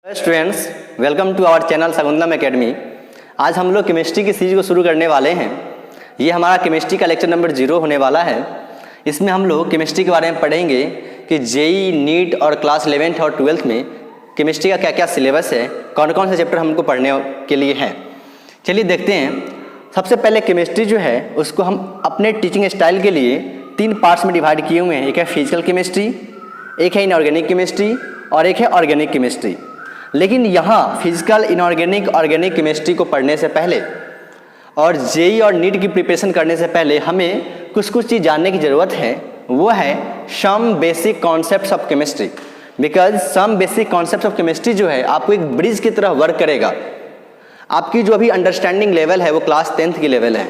Students, welcome to our channel Shakuntalam academy. आज हम लोग केमिस्ट्री की सीरीज को शुरू करने वाले हैं। ये हमारा केमिस्ट्री का लेक्चर नंबर 0 होने वाला है। इसमें हम लोग केमिस्ट्री के बारे में पढ़ेंगे कि जेई, नीट और क्लास 11th और 12th में केमिस्ट्री का क्या क्या सिलेबस है, कौन कौन से चैप्टर हमको पढ़ने के लिए हैं। चलिए देखते हैं। सबसे पहले केमिस्ट्री जो है उसको हम अपने टीचिंग स्टाइल के लिए 3 पार्ट्स में डिवाइड किए हुए हैं। एक है फिजिकल केमिस्ट्री, एक है इनऑर्गेनिक केमिस्ट्री और एक है ऑर्गेनिक केमिस्ट्री। लेकिन यहाँ फिजिकल, इनऑर्गेनिक, ऑर्गेनिक केमिस्ट्री को पढ़ने से पहले और जेई और नीट की प्रिपरेशन करने से पहले हमें कुछ चीज़ जानने की ज़रूरत है। वो है some basic concepts of chemistry. Because some basic concepts of chemistry जो है आपको एक ब्रिज की तरह वर्क करेगा। आपकी जो अभी अंडरस्टैंडिंग लेवल है वो क्लास 10th की लेवल है।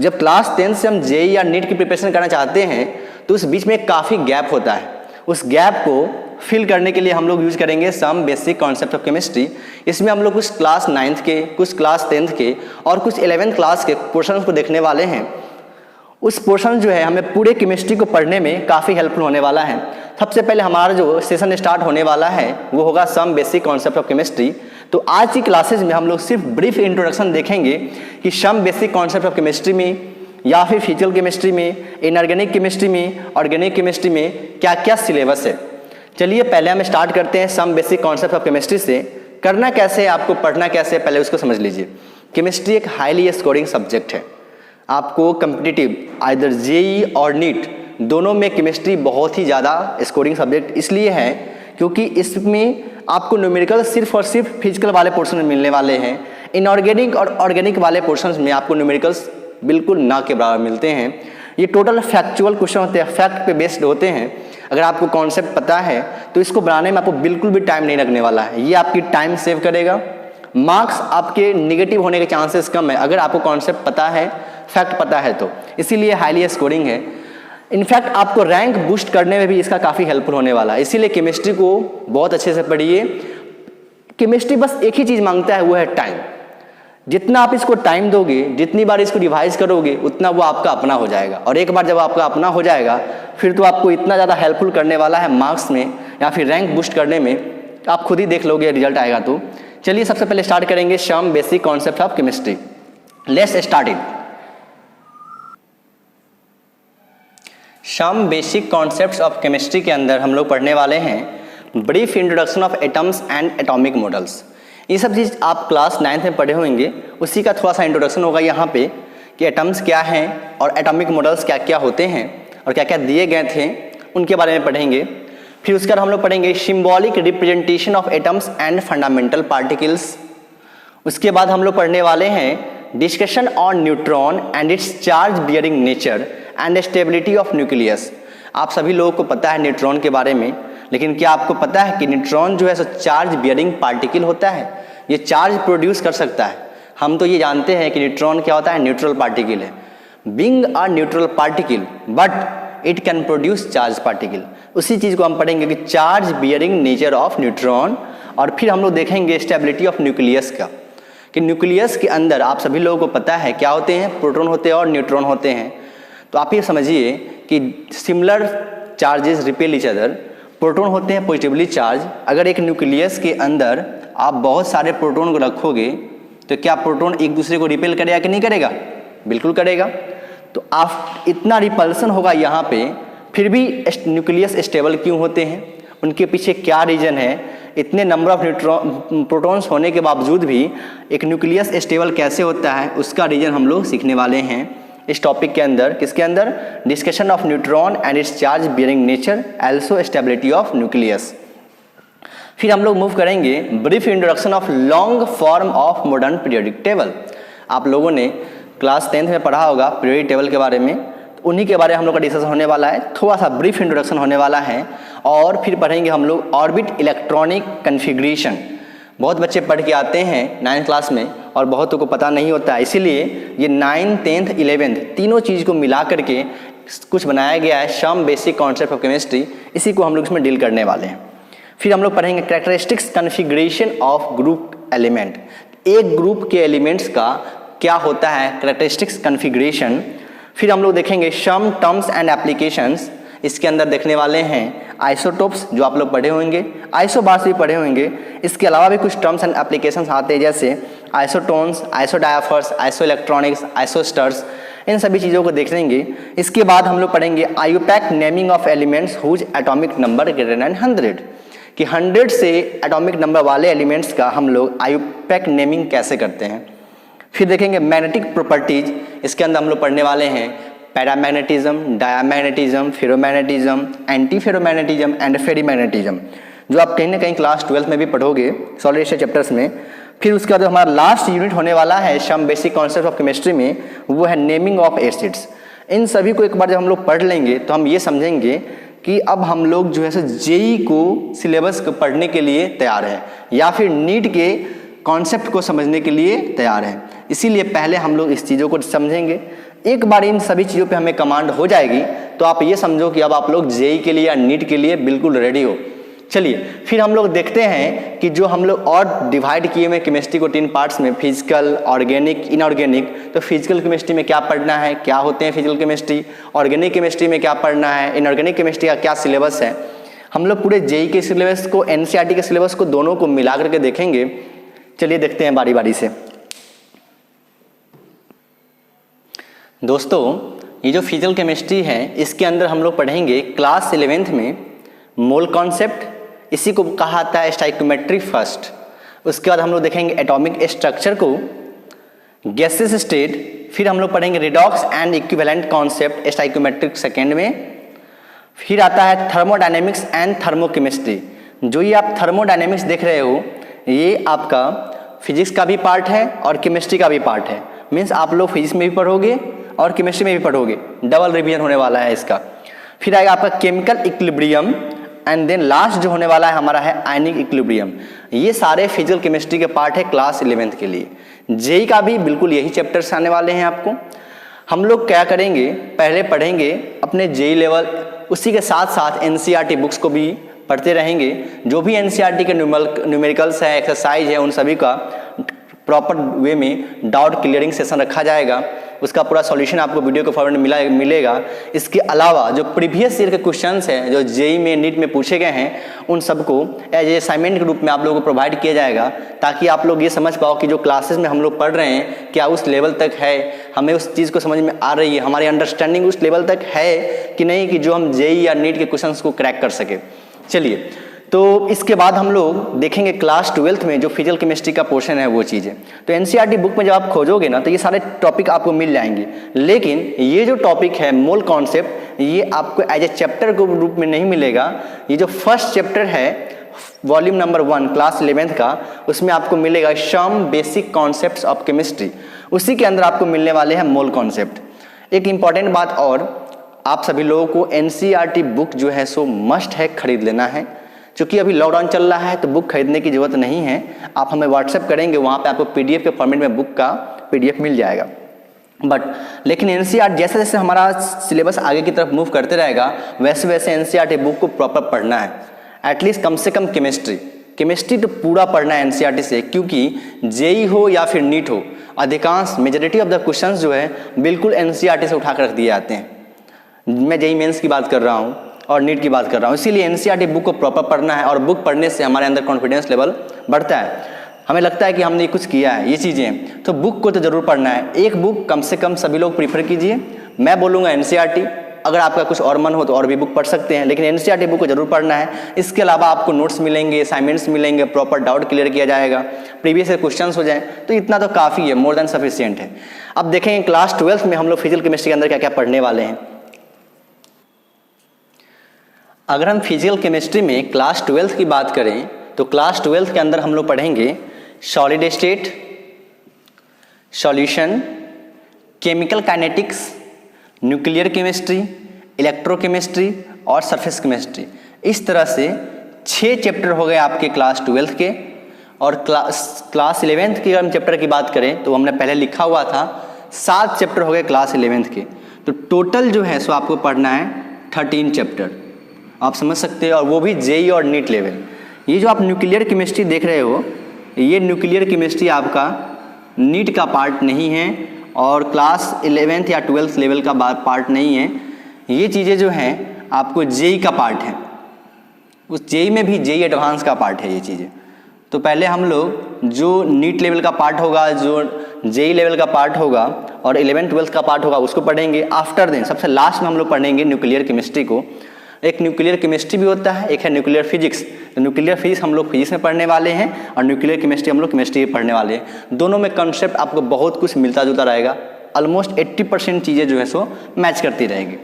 जब क्लास 10th से हम जेई या नीट की प्रिपरेशन करना चाहते हैं तो उस बीच में काफ़ी गैप होता है। उस गैप को फिल करने के लिए हम लोग यूज करेंगे some basic concept of chemistry. इसमें हम लोग कुछ क्लास 9th के, कुछ क्लास 10th के और कुछ 11th क्लास के पोर्शंस को देखने वाले हैं। उस पोर्शन जो है हमें पूरे केमिस्ट्री को पढ़ने में काफ़ी हेल्पफुल होने वाला है। सबसे पहले हमारा जो सेशन स्टार्ट होने वाला है वो होगा some basic concept of chemistry. तो आज की क्लासेज में हम लोग सिर्फ ब्रीफ इंट्रोडक्शन देखेंगे कि some basic concept of chemistry में या फिर फिजिकल केमिस्ट्री में, इनऑर्गेनिक केमिस्ट्री में, ऑर्गेनिक केमिस्ट्री में क्या क्या सिलेबस है। चलिए पहले हम स्टार्ट करते हैं some basic concept of chemistry से। करना कैसे है, आपको पढ़ना कैसे है, पहले उसको समझ लीजिए। केमिस्ट्री एक हाईली स्कोरिंग सब्जेक्ट है। आपको कम्पिटिटिव आइदर जेई और नीट दोनों में केमिस्ट्री बहुत ही ज़्यादा स्कोरिंग सब्जेक्ट इसलिए है क्योंकि इसमें आपको न्यूमेरिकल सिर्फ और सिर्फ फिजिकल वाले पोर्शन में मिलने वाले हैं। इनऑर्गेनिक और ऑर्गेनिक वाले पोर्शन में आपको न्यूमेरिकल्स बिल्कुल ना के बराबर मिलते हैं। ये टोटल फैक्चुअल क्वेश्चन होते हैं, फैक्ट पे बेस्ड होते हैं। अगर आपको कॉन्सेप्ट पता है तो इसको बनाने में आपको बिल्कुल भी टाइम नहीं लगने वाला है। ये आपकी टाइम सेव करेगा। मार्क्स आपके निगेटिव होने के चांसेस कम है अगर आपको कॉन्सेप्ट पता है, फैक्ट पता है तो। इसीलिए हाईली स्कोरिंग है। इनफैक्ट आपको रैंक बूस्ट करने में भी इसका काफ़ी हेल्पफुल होने वाला है। इसीलिए केमिस्ट्री को बहुत अच्छे से पढ़िए। केमिस्ट्री बस एक ही चीज़ मांगता है, वो है टाइम। जितना आप इसको टाइम दोगे, जितनी बार इसको रिवाइज करोगे, उतना वो आपका अपना हो जाएगा। और एक बार जब आपका अपना हो जाएगा फिर तो आपको इतना ज़्यादा हेल्पफुल करने वाला है मार्क्स में या फिर रैंक बूस्ट करने में, आप खुद ही देख लोगे रिजल्ट आएगा तो। चलिए सबसे पहले स्टार्ट करेंगे some basic concept of chemistry. Let's start it. Some basic concepts of chemistry के अंदर हम लोग पढ़ने वाले हैं brief introduction of atoms and atomic models. ये सब चीज़ आप क्लास 9th में पढ़े होंगे, उसी का थोड़ा सा इंट्रोडक्शन होगा यहाँ पे कि एटम्स क्या हैं और एटॉमिक मॉडल्स क्या क्या होते हैं और क्या क्या दिए गए थे उनके बारे में पढ़ेंगे। फिर उसके बाद हम लोग पढ़ेंगे symbolic representation of atoms and fundamental particles. उसके बाद हम लोग पढ़ने वाले हैं discussion on neutron and it's charge bearing nature and stability of nucleus. आप सभी लोगों को पता है न्यूट्रॉन के बारे में, लेकिन क्या आपको पता है कि न्यूट्रॉन जो है सो चार्ज बियरिंग पार्टिकल होता है। ये चार्ज प्रोड्यूस कर सकता है। हम तो ये जानते हैं कि न्यूट्रॉन क्या होता है, न्यूट्रल पार्टिकल है। Being a neutral particle but it can produce charge particle. उसी चीज़ को हम पढ़ेंगे कि charge bearing nature of neutron. और फिर हम लोग देखेंगे स्टेबिलिटी ऑफ न्यूक्लियस का, कि न्यूक्लियस के अंदर आप सभी लोगों को पता है क्या होते हैं, प्रोटॉन होते हैं और न्यूट्रॉन होते हैं। तो आप ये समझिए कि similar charges repel each other. Proton होते हैं पॉजिटिवली चार्ज। अगर एक न्यूक्लियस के अंदर आप बहुत सारे प्रोटॉन को रखोगे तो क्या प्रोटॉन एक दूसरे को रिपेल करेगा कि नहीं करेगा? बिल्कुल करेगा। तो आप इतना रिपल्सन होगा यहाँ पे, फिर भी न्यूक्लियस स्टेबल क्यों होते हैं, उनके पीछे क्या रीजन है? इतने नंबर ऑफ प्रोटॉन्स होने के बावजूद भी एक न्यूक्लियस स्टेबल कैसे होता है, उसका रीजन हम लोग सीखने वाले हैं इस टॉपिक के अंदर। किसके अंदर? Discussion of neutron and it's charge bearing nature, also stability of nucleus. फिर हम लोग मूव करेंगे brief introduction of long form of modern periodic table. आप लोगों ने क्लास 10th में पढ़ा होगा पीरियोडिक टेबल के बारे में, तो उन्हीं के बारे में हम लोग का डिस्कशन होने वाला है। थोड़ा सा ब्रीफ इंट्रोडक्शन होने वाला है। और फिर पढ़ेंगे हम लोग ऑर्बिट इलेक्ट्रॉनिक कन्फिग्रेशन। बहुत बच्चे पढ़ के आते हैं 9th क्लास में और बहुतों को पता नहीं होता है। इसीलिए ये 9th, 10th, 11th तीनों चीज़ को मिला करके कुछ बनाया गया है some basic concept of chemistry. इसी को हम लोग इसमें डील करने वाले हैं। फिर हम लोग पढ़ेंगे characteristics configuration of group element. एक ग्रुप के एलिमेंट्स का क्या होता है, कैरेक्टरिस्टिक्स कन्फिग्रेशन। फिर हम लोग देखेंगे सम टर्म्स एंड एप्लीकेशंस इसके अंदर देखने वाले हैं आइसोटोप्स जो आप लोग पढ़े होंगे, आइसोबार्स भी पढ़े होंगे। इसके अलावा भी कुछ टर्म्स एंड एप्लीकेशंस आते हैं जैसे आइसोटोन्स, आइसोडायाफर्स, आइसोइलेक्ट्रॉनिक्स, आइसोस्टर्स, इन सभी चीज़ों को देख लेंगे। इसके बाद हम लोग पढ़ेंगे IUPAC naming of elements whose atomic number greater than 100, कि 100 से एटॉमिक नंबर वाले एलिमेंट्स का हम लोग आईयूपैक नेमिंग कैसे करते हैं। फिर देखेंगे मैग्नेटिक प्रॉपर्टीज, इसके अंदर हम लोग पढ़ने वाले हैं paramagnetism, diamagnetism, ferromagnetism, anti ferromagnetism and ferrimagnetism, जो आप कहीं ना कहीं क्लास 12 में भी पढ़ोगे सॉलिड स्टेट चैप्टर्स में। फिर उसके बाद हमारा लास्ट यूनिट होने वाला है some basic concept of chemistry में, वो है नेमिंग ऑफ एसिड्स। इन सभी को एक बार जब हम लोग पढ़ लेंगे तो हम ये समझेंगे कि अब हम लोग जो है सो जेई को सिलेबस को पढ़ने के लिए तैयार है या फिर नीट के कॉन्सेप्ट को समझने के लिए तैयार है। इसीलिए पहले हम लोग इस चीज़ों को समझेंगे। एक बार इन सभी चीज़ों पे हमें कमांड हो जाएगी तो आप ये समझो कि अब आप लोग जेई के लिए या नीट के लिए बिल्कुल रेडी हो। चलिए फिर हम लोग देखते हैं कि जो हम लोग और डिवाइड किए हुए केमिस्ट्री को 3 पार्ट्स में, फिजिकल, ऑर्गेनिक, इनऑर्गेनिक। तो फिजिकल केमिस्ट्री में क्या पढ़ना है, क्या होते हैं फिजिकल केमिस्ट्री, ऑर्गेनिक केमिस्ट्री में क्या पढ़ना है, इनऑर्गेनिक केमिस्ट्री का क्या सिलेबस है। हम लोग पूरे जेई के सिलेबस को, एनसीईआरटी के सिलेबस को दोनों को मिला करके देखेंगे। चलिए देखते हैं बारी बारी से। दोस्तों ये जो फिजिकल केमिस्ट्री है इसके अंदर हम लोग पढ़ेंगे क्लास 11th में मोल कॉन्सेप्ट, इसी को कहा जाता है स्टाइकोमेट्री फर्स्ट। उसके बाद हम लोग देखेंगे एटॉमिक स्ट्रक्चर को, गैसेस स्टेट। फिर हम लोग पढ़ेंगे redox and equivalent concept stoichiometric second में। फिर आता है थर्मोडायनेमिक्स एंड थर्मोकेमिस्ट्री। जो ये आप थर्मोडायनेमिक्स देख रहे हो ये आपका फिजिक्स का भी पार्ट है और केमिस्ट्री का भी पार्ट है। मीन्स आप लोग फिजिक्स में भी पढ़ोगे और केमिस्ट्री में भी पढ़ोगे, डबल रिवीजन होने वाला है इसका। फिर आएगा आपका chemical equilibrium and then last जो होने वाला है हमारा है आयनिक इक्विलिब्रियम। ये सारे फिजिकल केमिस्ट्री के पार्ट है क्लास 11th के लिए। जेई का भी बिल्कुल यही चैप्टर्स आने वाले हैं आपको। हम लोग क्या करेंगे, पहले पढ़ेंगे अपने जेई लेवल, उसी के साथ साथ एनसीईआरटी बुक्स को भी पढ़ते रहेंगे। जो भी एनसीईआरटी के न्यूमेरिकल्स है, एक्सरसाइज है, उन सभी का प्रॉपर वे में डाउट क्लियरिंग सेशन रखा जाएगा। उसका पूरा सॉल्यूशन आपको वीडियो के फॉर्मेट में मिलेगा। इसके अलावा जो प्रीवियस ईयर के क्वेश्चंस हैं जो जेई में, नीट में पूछे गए हैं, उन सबको एज ए असाइनमेंट के रूप में आप लोगों को प्रोवाइड किया जाएगा, ताकि आप लोग ये समझ पाओ कि जो क्लासेस में हम लोग पढ़ रहे हैं क्या उस लेवल तक है, हमें उस चीज़ को समझ में आ रही है, हमारी अंडरस्टैंडिंग उस लेवल तक है कि नहीं कि जो हम जेई या नीट के क्वेश्चन को क्रैक कर सके। चलिए तो इसके बाद हम लोग देखेंगे क्लास 12th में जो फिजिकल केमिस्ट्री का पोर्शन है वो चीज़ें। तो एनसीईआरटी बुक में जब आप खोजोगे ना तो ये सारे टॉपिक आपको मिल जाएंगे, लेकिन ये जो टॉपिक है मोल कॉन्सेप्ट ये आपको एज ए चैप्टर के रूप में नहीं मिलेगा। ये जो फर्स्ट चैप्टर है वॉल्यूम नंबर 1 क्लास 11th का, उसमें आपको मिलेगा some basic concepts of chemistry. उसी के अंदर आपको मिलने वाले हैं मोल कॉन्सेप्ट। एक इम्पॉर्टेंट बात और, आप सभी लोगों को एनसीईआरटी बुक जो है सो मस्ट है खरीद लेना है। क्योंकि अभी लॉकडाउन चल रहा है तो बुक खरीदने की जरूरत नहीं है, आप हमें व्हाट्सएप करेंगे, वहाँ पे आपको पीडीएफ के फॉर्मेट में बुक का पीडीएफ मिल जाएगा। लेकिन एनसीईआरटी जैसे जैसे हमारा सिलेबस आगे की तरफ मूव करते रहेगा वैसे वैसे एनसीईआरटी बुक को प्रॉपर पढ़ना है। एटलीस्ट कम से कम केमिस्ट्री तो पूरा पढ़ना है एनसीईआरटी से, क्योंकि जेई हो या फिर नीट हो, अधिकांश मेजॉरिटी ऑफ द क्वेश्चन जो है बिल्कुल एनसीईआरटी से उठा कर रख दिए जाते हैं। मैं जेई मेंस की बात कर रहा हूँ और नीट की बात कर रहा हूँ, इसीलिए एनसीईआरटी बुक को प्रॉपर पढ़ना है। और बुक पढ़ने से हमारे अंदर कॉन्फिडेंस लेवल बढ़ता है। हमें लगता है कि हमने कुछ किया है, ये चीज़ें, तो बुक को तो जरूर पढ़ना है। एक बुक कम से कम सभी लोग प्रीफर कीजिए। मैं बोलूँगा एनसीईआरटी, अगर आपका कुछ और मन हो तो और भी बुक पढ़ सकते हैं, लेकिन एनसीईआरटी बुक को जरूर पढ़ना है। इसके अलावा आपको नोट्स मिलेंगे, असाइनमेंट्स मिलेंगे, प्रॉपर डाउट क्लियर किया जाएगा, प्रीवियस क्वेश्चन हो जाए, तो इतना तो काफ़ी है, मोर देन सफिशियंट है। अब देखेंगे क्लास 12th में हम लोग फिजिकल केमिस्ट्री के अंदर क्या क्या पढ़ने वाले हैं। अगर हम फिजिकल केमिस्ट्री में क्लास 12th की बात करें तो क्लास 12th के अंदर हम लोग पढ़ेंगे solid state, solution, chemical kinetics, nuclear chemistry, electrochemistry और सरफेस केमिस्ट्री। इस तरह से 6 चैप्टर हो गए आपके क्लास 12th के। और क्लास 11th की अगर हम चैप्टर की बात करें तो हमने पहले लिखा हुआ था 7 चैप्टर हो गए क्लास 11th के। तो टोटल जो है सो आपको पढ़ना है 13 चैप्टर, आप समझ सकते हैं, और वो भी जेई और नीट लेवल। ये जो आप न्यूक्लियर केमिस्ट्री देख रहे हो, ये न्यूक्लियर केमिस्ट्री आपका नीट का पार्ट नहीं है और क्लास 11th या 12th लेवल का पार्ट नहीं है। ये चीज़ें जो हैं आपको जेई का पार्ट है, उस जेई में भी जेई एडवांस का पार्ट है ये चीज़ें। तो पहले हम लोग जो नीट लेवल का पार्ट होगा, जो जेई लेवल का पार्ट होगा और 11th-12th का पार्ट होगा उसको पढ़ेंगे। आफ्टर देन सबसे लास्ट में हम लोग पढ़ेंगे न्यूक्लियर केमिस्ट्री को। एक न्यूक्लियर केमिस्ट्री भी होता है, एक है न्यूक्लियर फिजिक्स। तो न्यूक्लियर फिजिक्स हम लोग फिजिक्स में पढ़ने वाले हैं और न्यूक्लियर केमिस्ट्री हम लोग केमिस्ट्री में पढ़ने वाले हैं। दोनों में कॉन्सेप्ट आपको बहुत कुछ मिलता जुलता रहेगा, ऑलमोस्ट 80% चीज़ें जो है सो मैच करती रहेगी।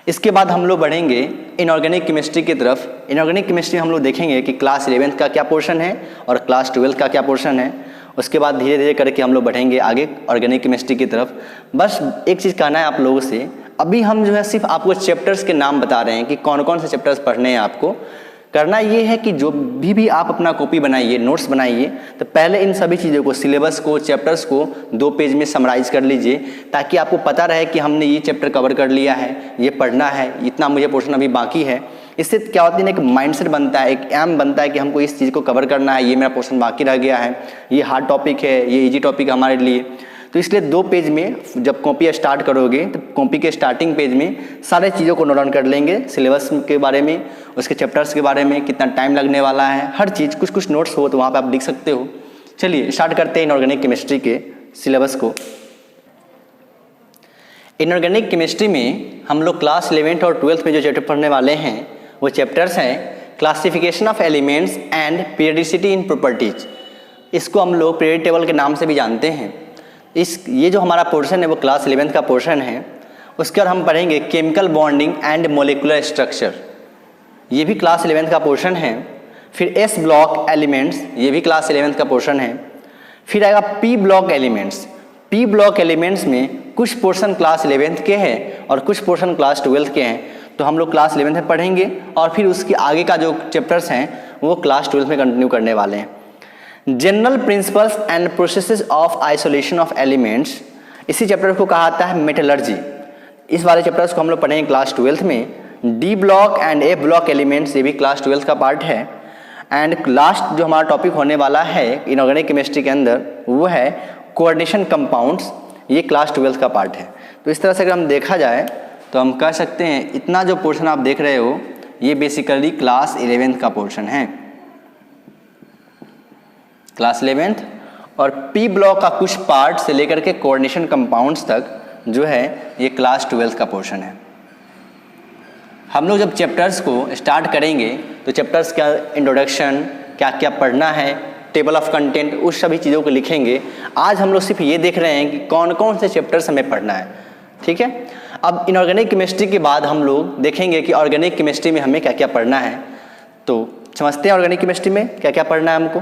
इसके बाद हम लोग बढ़ेंगे इनऑर्गेनिक केमिस्ट्री की तरफ। इनऑर्गेनिक केमिस्ट्री हम लोग देखेंगे कि क्लास 11th का क्या पोर्शन है और क्लास 12th का क्या पोर्शन है। उसके बाद धीरे धीरे करके हम लोग बढ़ेंगे आगे ऑर्गेनिक केमिस्ट्री की तरफ। बस एक चीज़ कहना है आप लोगों से, अभी हम जो है सिर्फ आपको चैप्टर्स के नाम बता रहे हैं कि कौन कौन से चैप्टर्स पढ़ने हैं। आपको करना ये है कि जो भी आप अपना कॉपी बनाइए, नोट्स बनाइए, तो पहले इन सभी चीज़ों को, सिलेबस को, चैप्टर्स को 2 पेज में समराइज़ कर लीजिए, ताकि आपको पता रहे कि हमने ये चैप्टर कवर कर लिया है, ये पढ़ना है, इतना मुझे पोर्शन अभी बाकी है। इससे क्या होता है ना, एक माइंडसेट बनता है, एक एम बनता है कि हमको इस चीज़ को कवर करना है, ये मेरा पोर्शन बाकी रह गया है, ये हार्ड टॉपिक है, ये ईजी टॉपिक है हमारे लिए। तो इसलिए 2 पेज में जब कॉपी स्टार्ट करोगे तो कॉपी के स्टार्टिंग पेज में सारे चीज़ों को नोट डाउन कर लेंगे, सिलेबस के बारे में, उसके चैप्टर्स के बारे में, कितना टाइम लगने वाला है, हर चीज़ कुछ कुछ नोट्स हो तो वहाँ पे आप लिख सकते हो। चलिए स्टार्ट करते हैं इनऑर्गेनिक केमिस्ट्री के सिलेबस को। इनऑर्गेनिक केमिस्ट्री में हम लोग क्लास 11th और 12th में जो चैप्टर पढ़ने वाले हैं वो चैप्टर्स हैं classification of elements and periodicity in properties. इसको हम लोग पीरियड टेबल के नाम से भी जानते हैं। ये जो हमारा पोर्शन है वो क्लास 11th का पोर्शन है। उसके बाद हम पढ़ेंगे chemical bonding and molecular structure, ये भी क्लास 11th का पोर्शन है। फिर एस ब्लॉक एलिमेंट्स, ये भी क्लास 11th का पोर्शन है। फिर आएगा P block elements. P block elements में कुछ पोर्शन क्लास 11th के हैं और कुछ पोर्शन क्लास 12th के हैं, तो हम लोग क्लास 11th में पढ़ेंगे और फिर उसके आगे का जो चैप्टर्स हैं वो क्लास 12th में कंटिन्यू करने वाले हैं। General principles and processes of isolation of elements, इसी चैप्टर को कहा जाता है मेटलर्जी। इस वाले चैप्टर्स को हम लोग पढ़ेंगे क्लास 12th में। D block and A block elements, ये भी क्लास 12th का पार्ट है। एंड लास्ट जो हमारा टॉपिक होने वाला है इनऑर्गेनिक केमिस्ट्री के अंदर वो है कोऑर्डिनेशन कंपाउंड्स, ये क्लास 12th का पार्ट है। तो इस तरह से अगर हम देखा जाए तो हम कह सकते हैं इतना जो पोर्शन आप देख रहे हो ये बेसिकली क्लास 11th का पोर्शन है, क्लास 11th। और पी ब्लॉक का कुछ पार्ट से लेकर के कोऑर्डिनेशन कंपाउंड्स तक जो है ये क्लास 12th का पोर्शन है। हम लोग जब चैप्टर्स को स्टार्ट करेंगे तो चैप्टर्स का इंट्रोडक्शन, क्या क्या पढ़ना है, टेबल ऑफ कंटेंट, उस सभी चीज़ों को लिखेंगे। आज हम लोग सिर्फ ये देख रहे हैं कि कौन कौन से चैप्टर्स हमें पढ़ना है, ठीक है। अब इनऑर्गेनिक केमिस्ट्री के बाद हम लोग देखेंगे कि ऑर्गेनिक केमिस्ट्री में हमें क्या क्या पढ़ना है। तो समझते हैं ऑर्गेनिक केमिस्ट्री में क्या क्या पढ़ना है हमको।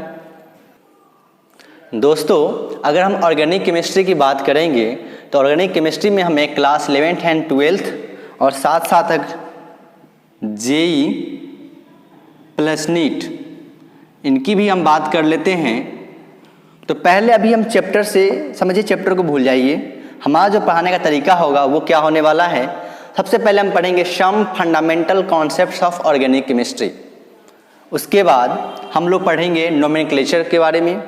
दोस्तों अगर हम ऑर्गेनिक केमिस्ट्री की बात करेंगे तो ऑर्गेनिक केमिस्ट्री में हमें क्लास 11th एंड 12th और साथ साथ जेई प्लस नीट, इनकी भी हम बात कर लेते हैं। तो पहले अभी हम चैप्टर से समझिए, चैप्टर को भूल जाइए। हमारा जो पढ़ाने का तरीका होगा वो क्या होने वाला है, सबसे पहले हम पढ़ेंगे some fundamental concepts of organic chemistry. उसके बाद हम लोग पढ़ेंगे नोमेनक्लेचर के बारे में।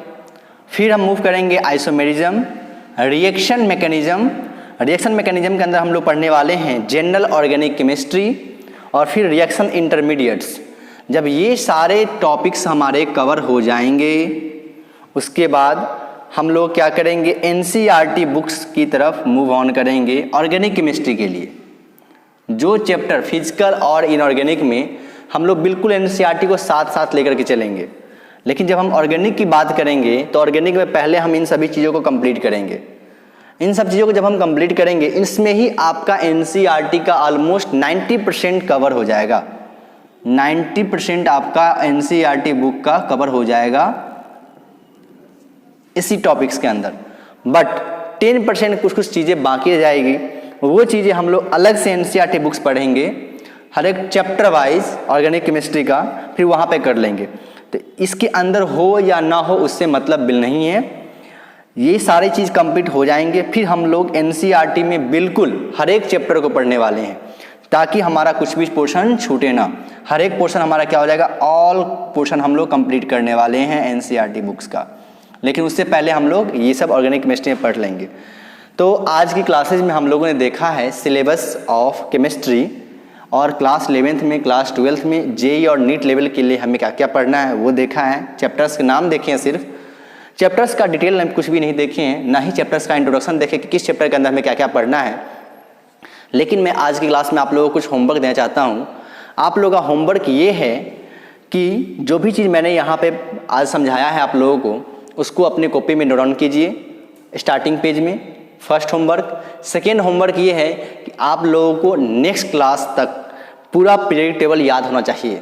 फिर हम मूव करेंगे isomerism, reaction mechanism. Reaction mechanism के अंदर हम लोग पढ़ने वाले हैं जनरल ऑर्गेनिक केमिस्ट्री और फिर रिएक्शन इंटरमीडिएट्स। जब ये सारे टॉपिक्स हमारे कवर हो जाएंगे उसके बाद हम लोग क्या करेंगे, एनसीईआरटी बुक्स की तरफ मूव ऑन करेंगे ऑर्गेनिक केमिस्ट्री के लिए। जो चैप्टर फिजिकल और इनऑर्गेनिक में हम लोग बिल्कुल एनसीईआरटी को साथ साथ लेकर के चलेंगे, लेकिन जब हम ऑर्गेनिक की बात करेंगे तो ऑर्गेनिक में पहले हम इन सभी चीज़ों को कंप्लीट करेंगे। इन सब चीज़ों को जब हम कंप्लीट करेंगे इसमें ही आपका एनसीईआरटी का ऑलमोस्ट 90% कवर हो जाएगा। 90% आपका एनसीईआरटी बुक का कवर हो जाएगा इसी टॉपिक्स के अंदर, बट 10% कुछ कुछ चीज़ें बाकी रह जाएगी। वो चीज़ें हम लोग अलग से एनसीईआरटी बुक्स पढ़ेंगे, हर एक चैप्टर वाइज ऑर्गेनिक केमिस्ट्री का, फिर वहाँ पे कर लेंगे। तो इसके अंदर हो या ना हो उससे मतलब बिल नहीं है, ये सारी चीज़ कंप्लीट हो जाएंगे फिर हम लोग एनसीईआरटी में बिल्कुल हर एक चैप्टर को पढ़ने वाले हैं, ताकि हमारा कुछ भी पोर्शन छूटे ना। हर एक पोर्शन हमारा क्या हो जाएगा, ऑल पोर्शन हम लोग कंप्लीट करने वाले हैं एनसीईआरटी बुक्स का। लेकिन उससे पहले हम लोग ये सब ऑर्गेनिक केमिस्ट्री में पढ़ लेंगे। तो आज की क्लासेज में हम लोगों ने देखा है सिलेबस ऑफ केमिस्ट्री और क्लास 11th में, क्लास 12th में जेई और नीट लेवल के लिए हमें क्या क्या पढ़ना है वो देखा है। चैप्टर्स के नाम देखे हैं, सिर्फ चैप्टर्स का डिटेल हम कुछ भी नहीं देखे हैं, ना ही चैप्टर्स का इंट्रोडक्शन देखे कि किस चैप्टर के अंदर हमें क्या क्या पढ़ना है। लेकिन मैं आज की क्लास में आप लोगों को कुछ होमवर्क देना चाहता हूँ। आप लोगों का होमवर्क ये है कि जो भी चीज़ मैंने यहाँ पे आज समझाया है आप लोगों को, उसको अपने कॉपी में नोट डाउन कीजिए स्टार्टिंग पेज में, फर्स्ट होमवर्क। सेकेंड होमवर्क ये है कि आप लोगों को नेक्स्ट क्लास तक पूरा पीरियड टेबल याद होना चाहिए।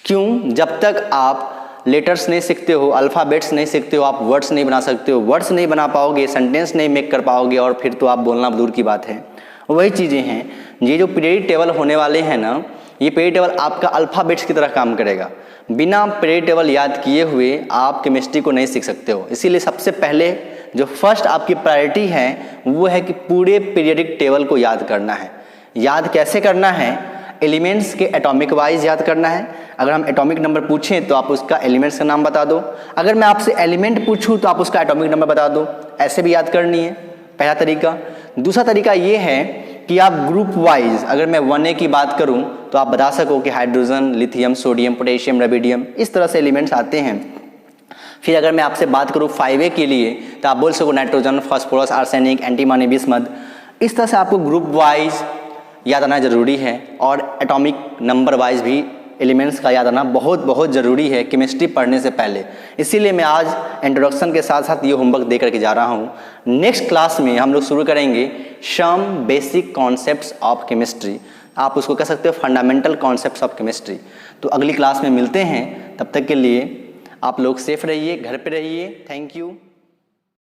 क्यों? जब तक आप लेटर्स नहीं सीखते हो, अल्फ़ाबेट्स नहीं सीखते हो, आप वर्ड्स नहीं बना सकते हो। वर्ड्स नहीं बना पाओगे, सेंटेंस नहीं मेक कर पाओगे, और फिर तो आप बोलना दूर की बात है। वही चीज़ें हैं, ये जो पीरियड टेबल होने वाले हैं ना, ये पीरियड टेबल आपका अल्फ़ाबेट्स की तरह काम करेगा। बिना पीरियड टेबल याद किए हुए आप केमिस्ट्री को नहीं सीख सकते हो। इसीलिए सबसे पहले जो फर्स्ट आपकी प्रायोरिटी है वो है कि पूरे पीरियडिक टेबल को याद करना है। याद कैसे करना है? एलिमेंट्स के एटॉमिक वाइज याद करना है। अगर हम एटॉमिक नंबर पूछें तो आप उसका एलिमेंट्स का नाम बता दो। अगर मैं आपसे एलिमेंट पूछूं तो आप उसका एटॉमिक नंबर बता दो। ऐसे भी याद करनी है, पहला तरीका। दूसरा तरीका ये है कि आप ग्रुप वाइज, अगर मैं 1A की बात करूं तो आप बता सको कि हाइड्रोजन, लिथियम, सोडियम, पोटेशियम, रेबिडियम, इस तरह से एलिमेंट्स आते हैं। फिर अगर मैं आपसे बात करूं 5A के लिए तो आप बोल सको nitrogen, phosphorus, arsenic, antimony, bismuth. इस तरह से आपको ग्रुप वाइज याद आना ज़रूरी है, और एटॉमिक नंबर वाइज भी एलिमेंट्स का याद आना बहुत बहुत ज़रूरी है केमिस्ट्री पढ़ने से पहले। इसीलिए मैं आज इंट्रोडक्शन के साथ साथ ये होमवर्क दे करके जा रहा हूँ। नेक्स्ट क्लास में हम लोग शुरू करेंगे some basic concepts of chemistry. आप उसको कह सकते हो फंडामेंटल कॉन्सेप्ट्स ऑफ केमिस्ट्री। तो अगली क्लास में मिलते हैं, तब तक के लिए आप लोग सेफ रहिए, घर पे रहिए। Thank you.